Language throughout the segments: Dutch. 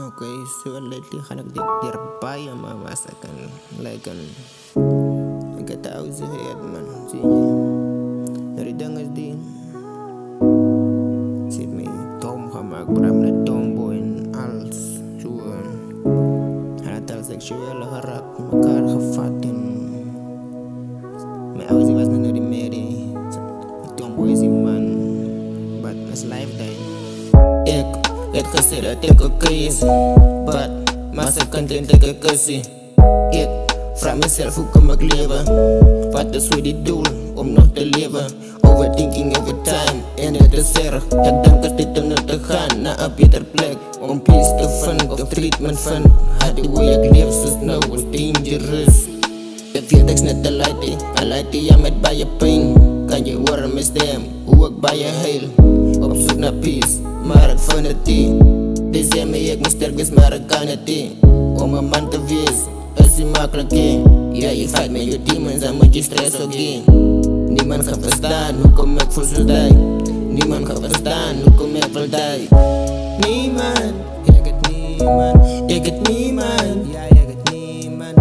Oké, so lately ga ik dit erbij maar masakan like ik heb thuis geheerd man, zie je. Die ding is die zit me dom gemaakt, bram na tomboy en alles zo. Hij had al seksuele geraakt, elkaar gevat en mijn ouders was nog niet meer die tomboy is die man, but it's lifetime. Ik heb gezegd dat ik oké is, but masakan denk ik kussie. Ik vraag mezelf hoe kom ik leven, wat is voor die doel om nog te leven. Overthinking over time en het is erg. Ik denk dat dit om te gaan naar een beter plek, om peace te vinden of treatment van. Had die hoe ik leef so nou was dangerous. Ik weet ik net te lijten, en lijten ja met bij je pijn. Kan je horen misdem, hoe ik bij je heel. Op zoek naar peace, maar ik vind het niet. Die zei me ik moet sterk wees, maar ik kan het niet. Om een man te wees, is het makkelijk he. Ja, je fight met je demons en moet je stress ook he. Niemand gaat verstaan, hoe kom ik voor zo'n dag. Niemand gaat verstaan, hoe kom ik voor die. Niemand, ik het niemand. Ik het niemand, ja ik het niemand.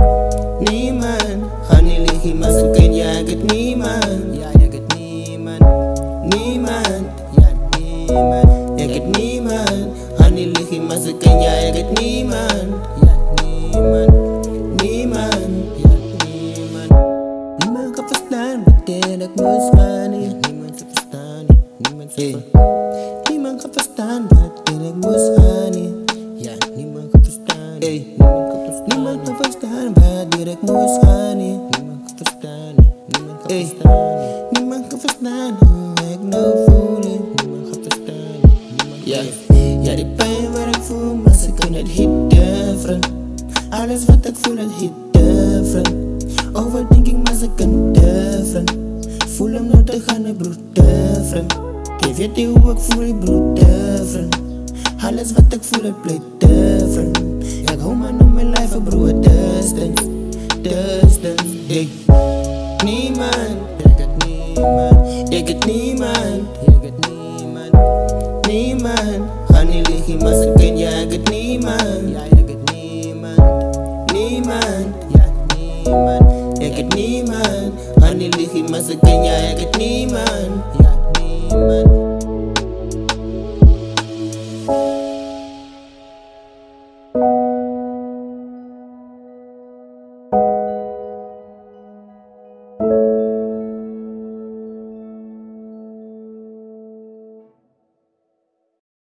Niemand, ga niet liggen maar ze ken ja ik het niemand. Ja ik het niemand. Niemand, ja niemand. Ik het niemand, ga niet liggen maar ze ken ja ik het niemand. Ja niemand. Niemand, ja niemand. Niemand kan verstaan wat ik moest gaan hier. Niemand te verstaan, niemand te verstaan. Niemand kan verstaan wat ik moest gaan hier. Ja, niemand kan verstaan. Niemand kan verstaan wat ik moest gaan hier. Niemand kan verstaan, niemand kan verstaan. Niemand kan verstaan hoe ik nou voel. Niemand kan verstaan, ja, die pijn waar ik voel, maar ze kunnen het hit different. Alles wat ik voel, het hit different. Overthinking, maar ze kunnen different. Voel hem nou te gaan, ik broer different. Je weet niet hoe ik voel, ik broer different. Alles wat ik voel, het blijft different. Ik hou maar naar mijn lijf, ik broer distance. Distance, hey. Niemand, ik het niemand. Ik het niemand, ik het niemand. Niemand, ga niet liggen, maar ze ken ja, ik het niemand. Ja, ik het niemand. Niemand, ja niemand. Ik het niemand. Ga niet liggen, maar ze ken ja, ik het niemand.